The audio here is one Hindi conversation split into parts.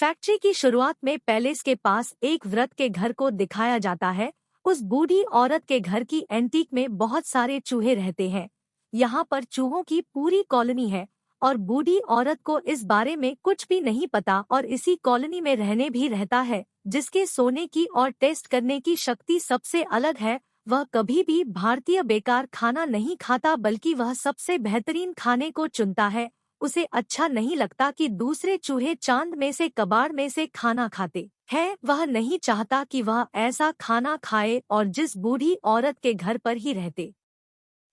फैक्ट्री की शुरुआत में पैलेस के पास एक व्रत के घर को दिखाया जाता है। उस बूढ़ी औरत के घर की एंटीक में बहुत सारे चूहे रहते हैं। यहाँ पर चूहों की पूरी कॉलोनी है और बूढ़ी औरत को इस बारे में कुछ भी नहीं पता और इसी कॉलोनी में रहने भी रहता है। जिसके सोने की और टेस्ट करने की शक्ति सबसे अलग है। वह कभी भी भारतीय बेकार खाना नहीं खाता बल्कि वह सबसे बेहतरीन खाने को चुनता है। उसे अच्छा नहीं लगता कि दूसरे चूहे चांद में से कबाड़ में से खाना खाते हैं। वह नहीं चाहता कि वह ऐसा खाना खाए और जिस बूढ़ी औरत के घर पर ही रहते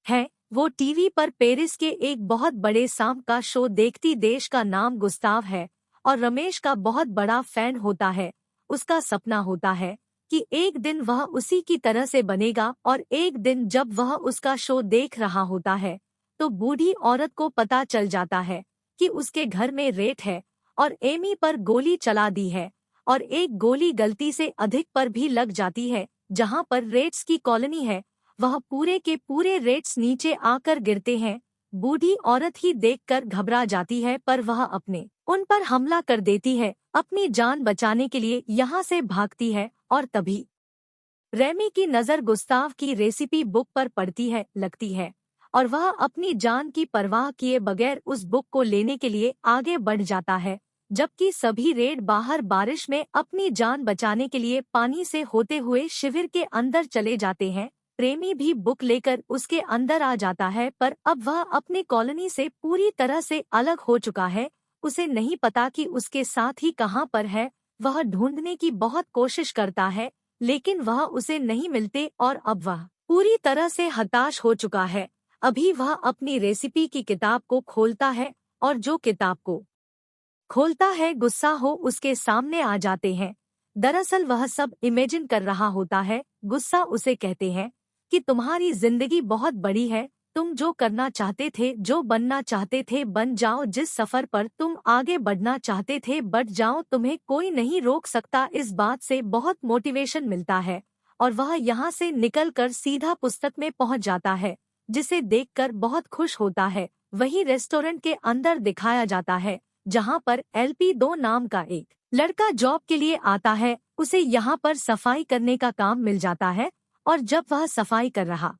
हैं वो टीवी पर पेरिस के एक बहुत बड़े सांप का शो देखती। देश का नाम गुस्ताव है और रमेश का बहुत बड़ा फैन होता है। उसका सपना होता है कि एक दिन वह उसी की तरह से बनेगा और एक दिन जब वह उसका शो देख रहा होता है तो बूढ़ी औरत को पता चल जाता है कि उसके घर में रेट है और एमी पर गोली चला दी है और एक गोली गलती से अधिक पर भी लग जाती है। जहां पर रेट्स की कॉलोनी है वह पूरे के पूरे रेट्स नीचे आकर गिरते हैं। बूढ़ी औरत ही देखकर घबरा जाती है पर वह अपने उन पर हमला कर देती है। अपनी जान बचाने के लिए यहाँ से भागती है और तभी रेमी की नज़र गुस्ताव की रेसिपी बुक पर पड़ती है लगती है और वह अपनी जान की परवाह किए बगैर उस बुक को लेने के लिए आगे बढ़ जाता है। जबकि सभी रेड बाहर बारिश में अपनी जान बचाने के लिए पानी से होते हुए शिविर के अंदर चले जाते हैं। प्रेमी भी बुक लेकर उसके अंदर आ जाता है पर अब वह अपनी कॉलोनी से पूरी तरह से अलग हो चुका है। उसे नहीं पता कि उसके साथ ही कहाँ पर है। वह ढूंढने की बहुत कोशिश करता है लेकिन वह उसे नहीं मिलते और अब वह पूरी तरह से हताश हो चुका है। अभी वह अपनी रेसिपी की किताब को खोलता है और जो किताब को खोलता है गुस्सा हो उसके सामने आ जाते हैं। दरअसल वह सब इमेजिन कर रहा होता है। गुस्सा उसे कहते हैं कि तुम्हारी जिंदगी बहुत बड़ी है, तुम जो करना चाहते थे, जो बनना चाहते थे बन जाओ, जिस सफर पर तुम आगे बढ़ना चाहते थे बढ़ जाओ, तुम्हें कोई नहीं रोक सकता। इस बात से बहुत मोटिवेशन मिलता है और वह यहाँ से निकलकर सीधा पुस्तक में पहुँच जाता है जिसे देखकर बहुत खुश होता है। वही रेस्टोरेंट के अंदर दिखाया जाता है जहाँ पर LP2 नाम का एक लड़का जॉब के लिए आता है। उसे यहाँ पर सफाई करने का काम मिल जाता है और जब वह सफाई कर रहा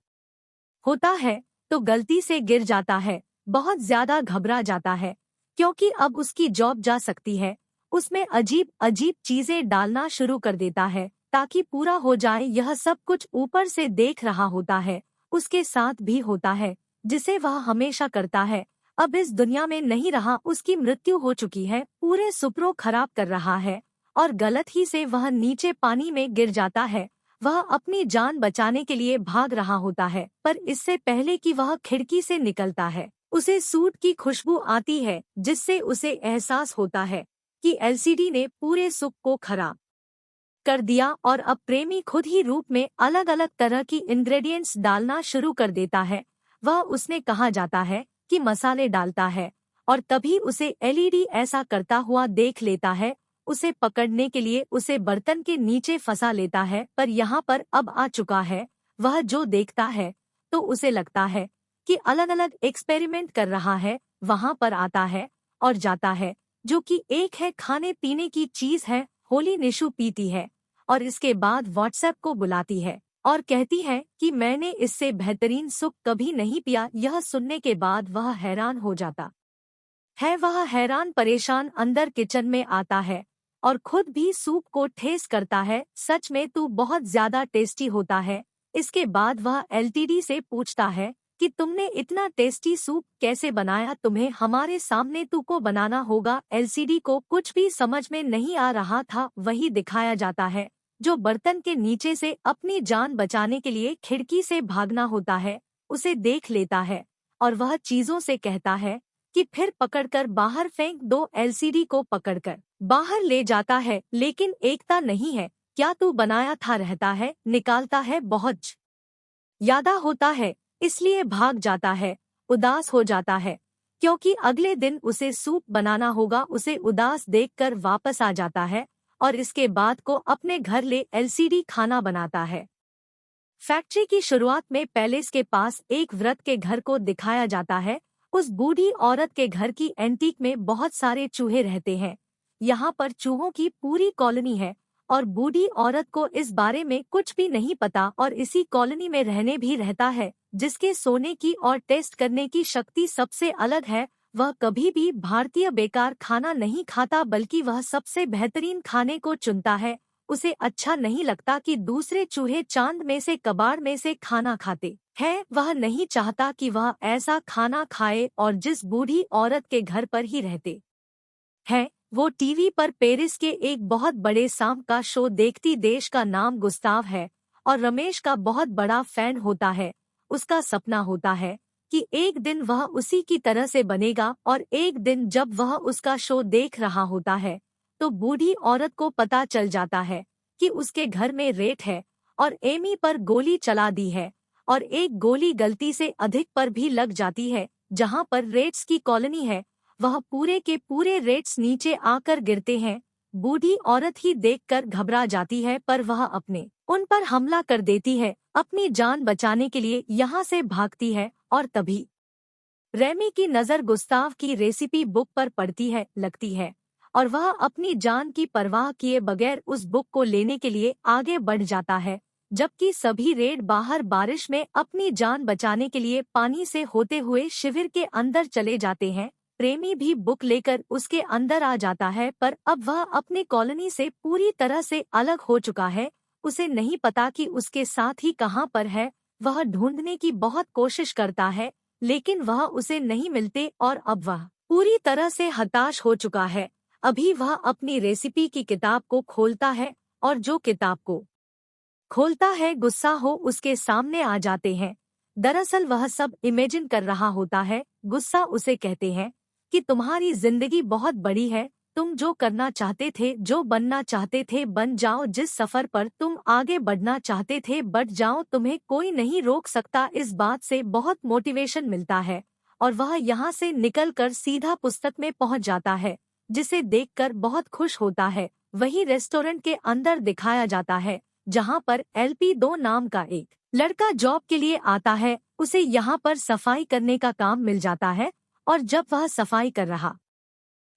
होता है तो गलती से गिर जाता है। बहुत ज्यादा घबरा जाता है क्योंकि अब उसकी जॉब जा सकती है। उसमें अजीब अजीब चीजें डालना शुरू कर देता है ताकि पूरा हो जाए। यह सब कुछ ऊपर से देख रहा होता है। उसके साथ भी होता है जिसे वह हमेशा करता है। अब इस दुनिया में नहीं रहा, उसकी मृत्यु हो चुकी है। पूरे सुपनों खराब कर रहा है और गलत ही से वह नीचे पानी में गिर जाता है। वह अपनी जान बचाने के लिए भाग रहा होता है पर इससे पहले कि वह खिड़की से निकलता है उसे सूट की खुशबू आती है जिससे उसे एहसास होता है कि LCD ने पूरे सुख को खराब कर दिया और अब प्रेमी खुद ही रूप में अलग अलग तरह की इंग्रेडिएंट्स डालना शुरू कर देता है। वह उसने कहा जाता है कि मसाले डालता है और तभी उसे LED ऐसा करता हुआ देख लेता है। उसे पकड़ने के लिए उसे बर्तन के नीचे फंसा लेता है पर यहाँ पर अब आ चुका है। वह जो देखता है तो उसे लगता है कि अलग अलग एक्सपेरिमेंट कर रहा है। वहाँ पर आता है और जाता है जो कि एक है खाने पीने की चीज है। होली निशु पीती है और इसके बाद व्हाट्सएप को बुलाती है और कहती है कि मैंने इससे बेहतरीन सुख कभी नहीं पिया। यह सुनने के बाद वह हैरान हो जाता है। वह हैरान परेशान अंदर किचन में आता है और खुद भी सूप को ठेस करता है। सच में तू बहुत ज्यादा टेस्टी होता है। इसके बाद वह LTD से पूछता है कि तुमने इतना टेस्टी सूप कैसे बनाया, तुम्हें हमारे सामने तू को बनाना होगा। LCD को कुछ भी समझ में नहीं आ रहा था। वही दिखाया जाता है जो बर्तन के नीचे से अपनी जान बचाने के लिए खिड़की से भागना होता है। उसे देख लेता है और वह चीजों से कहता है कि फिर पकड़कर बाहर फेंक दो। LCD को पकड़कर बाहर ले जाता है लेकिन एकता नहीं है। क्या तू बनाया था रहता है, निकालता है बहुत ज्यादा होता है इसलिए भाग जाता है। उदास हो जाता है क्योंकि अगले दिन उसे सूप बनाना होगा। उसे उदास देखकर वापस आ जाता है और इसके बाद को अपने घर ले LCD खाना बनाता है। फैक्ट्री की शुरुआत में पैलेस के पास एक व्रत के घर को दिखाया जाता है। उस बूढ़ी औरत के घर की एंटीक में बहुत सारे चूहे रहते हैं। यहाँ पर चूहों की पूरी कॉलोनी है और बूढ़ी औरत को इस बारे में कुछ भी नहीं पता और इसी कॉलोनी में रहने भी रहता है, जिसके सोने की और टेस्ट करने की शक्ति सबसे अलग है। वह कभी भी भारतीय बेकार खाना नहीं खाता, बल्कि वह सबसे बेहतरीन खाने को चुनता है। उसे अच्छा नहीं लगता कि दूसरे चूहे चांद में से कबाड़ में से खाना खाते हैं। वह नहीं चाहता कि वह ऐसा खाना खाए और जिस बूढ़ी औरत के घर पर ही रहते हैं वो टीवी पर पेरिस के एक बहुत बड़े सांप का शो देखती। देश का नाम गुस्ताव है और रमेश का बहुत बड़ा फैन होता है। उसका सपना होता है कि एक दिन वह उसी की तरह से बनेगा और एक दिन जब वह उसका शो देख रहा होता है तो बूढ़ी औरत को पता चल जाता है कि उसके घर में रेट है और एमी पर गोली चला दी है और एक गोली गलती से अधिक पर भी लग जाती है। जहां पर रेट्स की कॉलोनी है वह पूरे के पूरे रेट्स नीचे आकर गिरते हैं। बूढ़ी औरत ही देखकर घबरा जाती है पर वह अपने उन पर हमला कर देती है। अपनी जान बचाने के लिए यहाँ से भागती है और तभी रेमी की नज़र गुस्ताव की रेसिपी बुक पर पड़ती है लगती है और वह अपनी जान की परवाह किए बगैर उस बुक को लेने के लिए आगे बढ़ जाता है, जबकि सभी रेड बाहर बारिश में अपनी जान बचाने के लिए पानी से होते हुए शिविर के अंदर चले जाते हैं। प्रेमी भी बुक लेकर उसके अंदर आ जाता है पर अब वह अपनी कॉलोनी से पूरी तरह से अलग हो चुका है। उसे नहीं पता कि उसके साथ ही कहाँ पर है। वह ढूंढने की बहुत कोशिश करता है लेकिन वह उसे नहीं मिलते और अब वह पूरी तरह से हताश हो चुका है। अभी वह अपनी रेसिपी की किताब को खोलता है और जो किताब को खोलता है गुस्सा हो उसके सामने आ जाते हैं। दरअसल वह सब इमेजिन कर रहा होता है। गुस्सा उसे कहते हैं कि तुम्हारी जिंदगी बहुत बड़ी है, तुम जो करना चाहते थे, जो बनना चाहते थे बन जाओ, जिस सफर पर तुम आगे बढ़ना चाहते थे बढ़ जाओ, तुम्हें कोई नहीं रोक सकता। इस बात से बहुत मोटिवेशन मिलता है और वह यहाँ से निकलकर सीधा पुस्तक में पहुँच जाता है, जिसे देखकर बहुत खुश होता है। वही रेस्टोरेंट के अंदर दिखाया जाता है जहाँ पर LP2 नाम का एक लड़का जॉब के लिए आता है। उसे यहाँ पर सफाई करने का काम मिल जाता है और जब वह सफाई कर रहा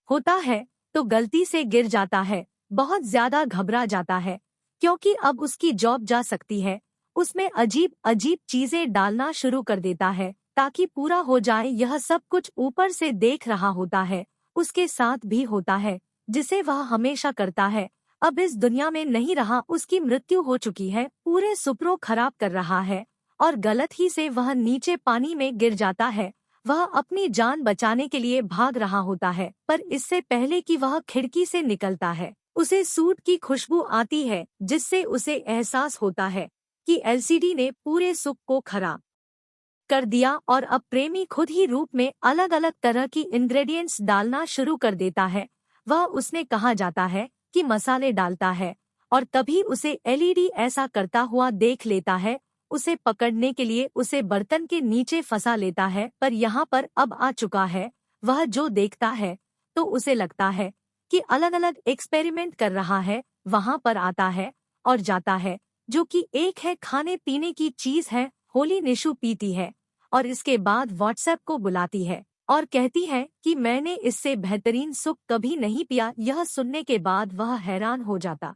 होता है तो गलती से गिर जाता है। बहुत ज्यादा घबरा जाता है क्योंकि अब उसकी जॉब जा सकती है। उसमें अजीब अजीब चीजें डालना शुरू कर देता है ताकि पूरा हो जाए। यह सब कुछ ऊपर से देख रहा होता है। उसके साथ भी होता है जिसे वह हमेशा करता है। अब इस दुनिया में नहीं रहा, उसकी मृत्यु हो चुकी है। पूरे सुपरों खराब कर रहा है और गलत ही से वह नीचे पानी में गिर जाता है। वह अपनी जान बचाने के लिए भाग रहा होता है पर इससे पहले कि वह खिड़की से निकलता है उसे सूट की खुशबू आती है, जिससे उसे एहसास होता है कि LCD ने पूरे सुप को खराब कर दिया और अब प्रेमी खुद ही रूप में अलग अलग तरह की इंग्रेडिएंट्स डालना शुरू कर देता है। वह उसने कहा जाता है कि मसाले डालता है और तभी उसे LED ऐसा करता हुआ देख लेता है। उसे पकड़ने के लिए उसे बर्तन के नीचे फंसा लेता है पर यहाँ पर अब आ चुका है। वह जो देखता है तो उसे लगता है कि अलग अलग एक्सपेरिमेंट कर रहा है। वहाँ पर आता है और जाता है, जो कि एक है खाने पीने की चीज है। होली निशु पीती है और इसके बाद व्हाट्सएप को बुलाती है और कहती है कि मैंने इससे बेहतरीन सुप कभी नहीं पिया। यह सुनने के बाद वह हैरान हो जाता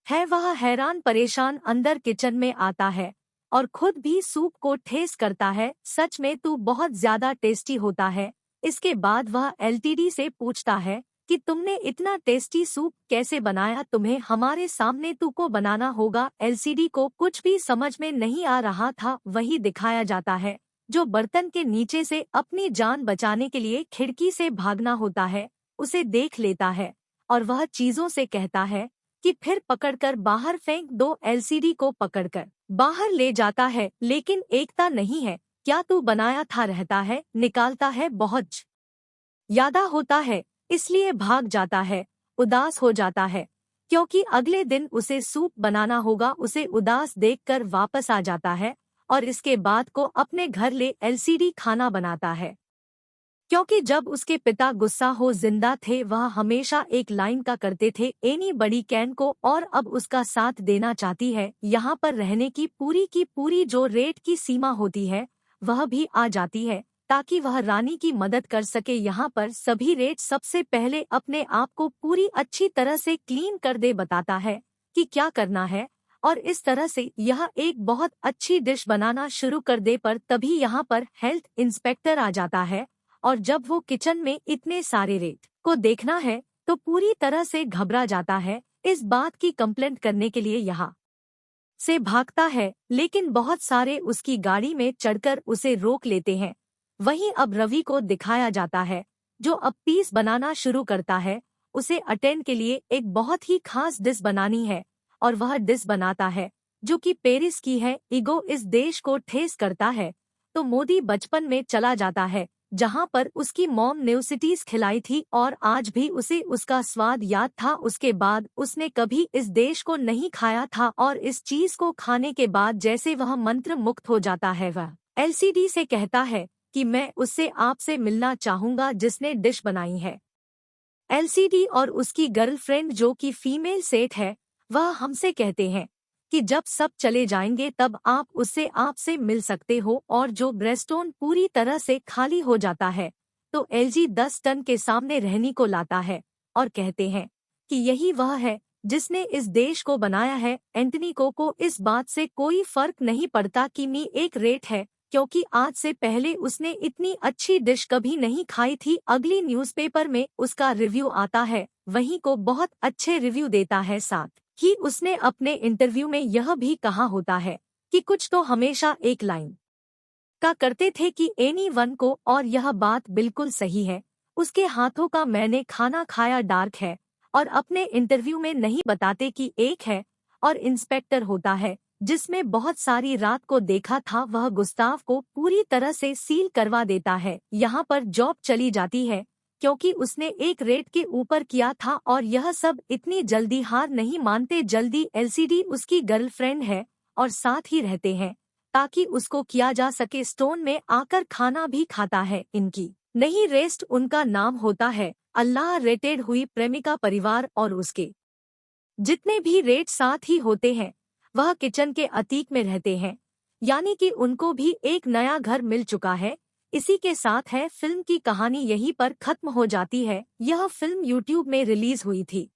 है। वह हैरान परेशान अंदर किचन में आता है और खुद भी सूप को ठेस करता है। सच में तू बहुत ज्यादा टेस्टी होता है। इसके बाद वह LTD से पूछता है कि तुमने इतना टेस्टी सूप कैसे बनाया, तुम्हें हमारे सामने तू को बनाना होगा। LCD को कुछ भी समझ में नहीं आ रहा था। वही दिखाया जाता है जो बर्तन के नीचे से अपनी जान बचाने के लिए खिड़की से भागना होता है, उसे देख लेता है और वह चीजों से कहता है कि फिर पकड़कर बाहर फेंक दो। LCD को पकड़कर बाहर ले जाता है लेकिन एकता नहीं है। क्या तू बनाया था रहता है, निकालता है, बहुत यादा होता है इसलिए भाग जाता है। उदास हो जाता है क्योंकि अगले दिन उसे सूप बनाना होगा। उसे उदास देखकर वापस आ जाता है और इसके बाद को अपने घर ले LCD खाना बनाता है क्योंकि जब उसके पिता गुस्सा हो जिंदा थे वह हमेशा एक लाइन का करते थे, एनी बड़ी कैन को, और अब उसका साथ देना चाहती है। यहाँ पर रहने की पूरी जो रेट की सीमा होती है वह भी आ जाती है। ताकि वह रानी की मदद कर सके। यहाँ पर सभी रेड सबसे पहले अपने आप को पूरी अच्छी तरह से क्लीन कर दे, बताता है कि क्या करना है, और इस तरह से यह एक बहुत अच्छी डिश बनाना शुरू कर दे। पर तभी यहाँ पर हेल्थ इंस्पेक्टर आ जाता है, और जब वो किचन में इतने सारे रेड को देखना है तो पूरी तरह से घबरा जाता है। इस बात की कंप्लेंट करने के लिए यहाँ से भागता है, लेकिन बहुत सारे उसकी गाड़ी में चढ़कर उसे रोक लेते हैं। वहीं अब रवि को दिखाया जाता है, जो अब पीस बनाना शुरू करता है। उसे अटेंड के लिए एक बहुत ही खास डिश बनानी है, और वह डिश बनाता है जो कि पेरिस की है। ईगो इस देश को ठेस करता है तो मोदी बचपन में चला जाता है, जहां पर उसकी मॉम न्यूसिटीज खिलाई थी, और आज भी उसे उसका स्वाद याद था। उसके बाद उसने कभी इस देश को नहीं खाया था, और इस चीज को खाने के बाद जैसे वह मंत्र मुक्त हो जाता है। वह एलसीडी से कहता है कि मैं उससे आपसे मिलना चाहूंगा जिसने डिश बनाई है। एलसीडी और उसकी गर्लफ्रेंड जो कि फीमेल सेठ है, वह हमसे कहते हैं कि जब सब चले जाएंगे तब आप उससे आपसे मिल सकते हो। और जो ब्रेस्टोन पूरी तरह से खाली हो जाता है तो एलजी 10 टन के सामने रहनी को लाता है, और कहते हैं कि यही वह है जिसने इस देश को बनाया है। एंटनी को इस बात से कोई फर्क नहीं पड़ता कि मी एक रेट है, क्योंकि आज से पहले उसने इतनी अच्छी डिश कभी नहीं खाई थी। अगली न्यूज़पेपर में उसका रिव्यू आता है, वहीं को बहुत अच्छे रिव्यू देता है। साथ ही उसने अपने इंटरव्यू में यह भी कहा होता है कि कुछ तो हमेशा एक लाइन का करते थे कि एनीवन को, और यह बात बिल्कुल सही है। उसके हाथों का मैंने खाना खाया डार्क है, और अपने इंटरव्यू में नहीं बताते कि एक है और इंस्पेक्टर होता है जिसमें बहुत सारी रात को देखा था। वह गुस्ताव को पूरी तरह से सील करवा देता है। यहाँ पर जॉब चली जाती है क्योंकि उसने एक रेट के ऊपर किया था, और यह सब इतनी जल्दी हार नहीं मानते। जल्दी एलसीडी उसकी गर्लफ्रेंड है और साथ ही रहते हैं ताकि उसको किया जा सके। स्टोन में आकर खाना भी खाता है। इनकी नहीं रेस्ट उनका नाम होता है। अल्लाह रेटेड हुई प्रेमिका परिवार और उसके जितने भी रेट साथ ही होते हैं वह किचन के अतीक में रहते हैं, यानी कि उनको भी एक नया घर मिल चुका है। इसी के साथ है फिल्म की कहानी यहीं पर खत्म हो जाती है। यह फिल्म यूट्यूब में रिलीज हुई थी।